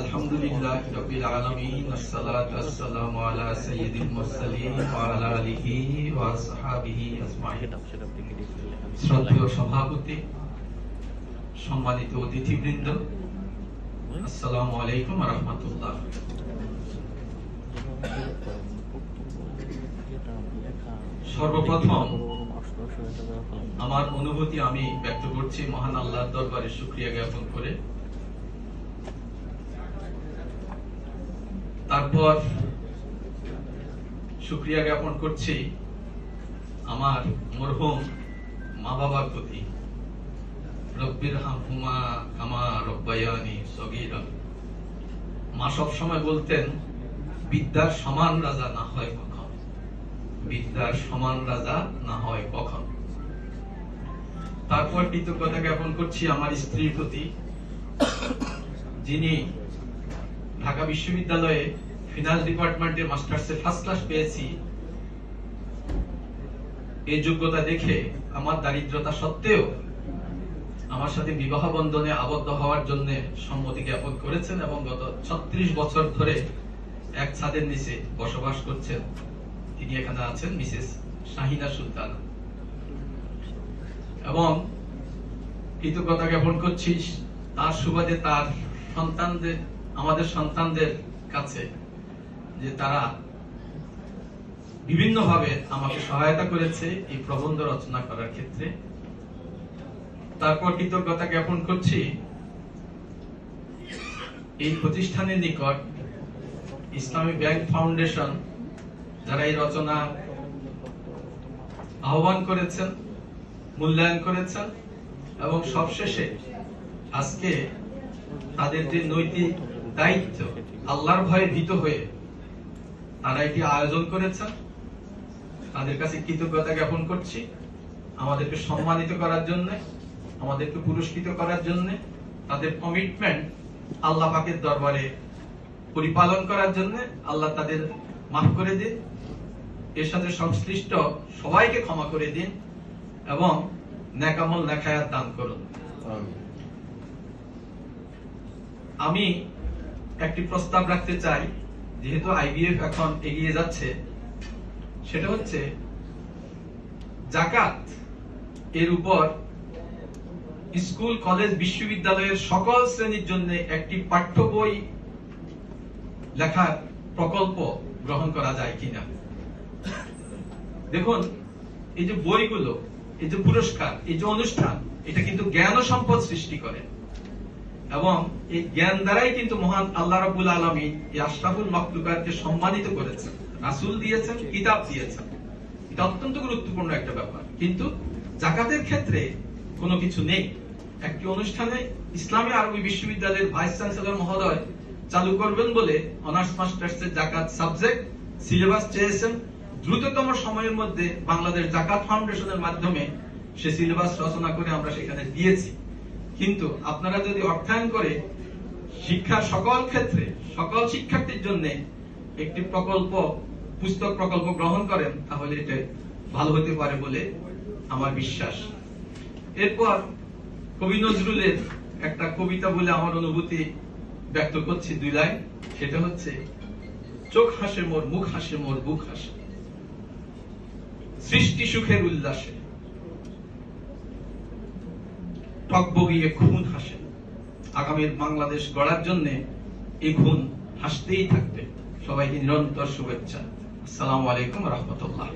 আলহামদুলিল্লাহি রাব্বিল আলামিন আসসালাতু ওয়াসসালামু আলা সাইয়্যিদিল মুরসালিন ওয়া আলা আলিহি ওয়া আসহাবিহি আজমাইন। শ্রদ্ধেয় সভাপতি, সম্মানিত অতিথিবৃন্দ, আসসালামু আলাইকুম ওয়া রাহমাতুল্লাহ। সর্বপ্রথম আমার অনুভূতি আমি ব্যক্ত করছি মহান আল্লাহর দরবারে শুকরিয়া জ্ঞাপন করে। তারপর শুকরিয়া জ্ঞাপন করছি আমার মরহুম মা বাবার প্রতি। রব্বির হামহুমা কামা রব্বায়ানি সগীরা। মা সব সময় বলতেন, বিদ্যার সমান রাজা না হয় কখন, বিদ্যার সমান রাজা না হয় কখন। তারপর কৃতজ্ঞতা জ্ঞাপন করছি আমার স্ত্রীর প্রতি, যিনি ঢাকা বিশ্ববিদ্যালয়ে ফিনান্স ডিপার্টমেন্টে মাস্টার্সে ফার্স্ট ক্লাস পেয়েছি। এই যোগ্যতা দেখে আমার দারিদ্রতা সত্ত্বেও আমার সাথে বিবাহ বন্ধনে আবদ্ধ হওয়ার জন্য সম্মতি জ্ঞাপন করেছেন এবং গত 36 বছর ধরে এক ছাদের নিচে বসবাস করছেন। তিনি এখানে আছেন, মিসেস শাহিনা সুলতান। এবং কৃতজ্ঞতা জ্ঞাপন করছি তার সুবাদে তার সন্তানদের, আমাদের সন্তানদের কাছে, যে তারা বিভিন্নভাবে আমাকে সহায়তা করেছে এই প্রবন্ধ রচনা করার ক্ষেত্রে। তারপর কৃতজ্ঞতা জ্ঞাপন করছি এই প্রতিষ্ঠানের নিকট, ইসলামী ব্যাংক ফাউন্ডেশন, যারা এই রচনা আহ্বান করেছেন, মূল্যায়ন করেছেন এবং সবশেষে আজকে তাদের যে নৈতিক দায়িত্ব, আল্লাহর ভয়ে ভীত হয়ে তারা এটি আয়োজন করেছেন, তাদের কাছে কৃতজ্ঞতা জ্ঞাপন করছি। আমাদেরকে সম্মানিত করার জন্য, আমাদেরকে পুরস্কৃত করার জন্য, তাদের কমিটমেন্ট আল্লাহ পাকের দরবারে পরিপালন করার জন্য আল্লাহ তাদের মাফ করে দিন, এর সাথে সংশ্লিষ্ট সবাইকে ক্ষমা করে দিন এবং নেক আমল নেক হায়াত দান করুন। আমি একটি প্রস্তাব রাখতে চাই, যেহেতু আইবিএফ এখন এগিয়ে যাচ্ছে, সেটা হচ্ছে যাকাত এর উপর স্কুল, কলেজ, বিশ্ববিদ্যালয়ের সকল শ্রেণীর জন্য একটি পাঠ্য বই লেখার প্রকল্প গ্রহণ করা যায় কিনা। দেখুন, এই যে বইগুলো, এই যে পুরস্কার, এই যে অনুষ্ঠান, এটা কিন্তু জ্ঞান ও সম্পদ সৃষ্টি করে এবং এই জ্ঞান দ্বারাই কিন্তু মহান আল্লাহ রাব্বুল আলামিন এই আশরাফুল মাখলুকাতকে সম্মানিত করেছেন, রাসূল দিয়েছেন, কিতাব দিয়েছেন। এটা অত্যন্ত গুরুত্বপূর্ণ একটা ব্যাপার। কিন্তু যাকাতের ক্ষেত্রে কোনো কিছু নেই। একটি অনুষ্ঠানে ইসলামী আরবি বিশ্ববিদ্যালয়ের ভাইস চ্যান্সেলর মহোদয় চালু করবেন বলে অনার্স মাস্টার্সের যাকাত সাবজেক্ট সিলেবাস চেয়েছেন। দ্রুততম সময়ের মধ্যে বাংলাদেশ যাকাত ফাউন্ডেশনের মাধ্যমে সে সিলেবাস রচনা করে আমরা সেখানে দিয়েছি। কিন্তু আপনারা যদি অর্থায়ন করে শিক্ষার সকল ক্ষেত্রে, সকল শিক্ষার্থীর জন্য একটি প্রকল্প, পুস্তক প্রকল্প গ্রহণ করেন, তাহলে এটা ভালো হতে পারে বলে আমার বিশ্বাস। এরপর কবি নজরুলের একটা কবিতা বলে আমার অনুভূতি ব্যক্ত করছি, 2 লাইন। সেটা হচ্ছে, চোখ হাসে মোর, মুখ হাসে মোর, বুক হাসে, সৃষ্টি সুখের উল্লাসে, টকবগিয়ে খুন হাসে। আগামীর বাংলাদেশ গড়ার জন্য এই খুন হাসতেই থাকবে। সবাইকে নিরন্তর শুভেচ্ছা। আসসালামু আলাইকুম ওয়া রাহমাতুল্লাহ।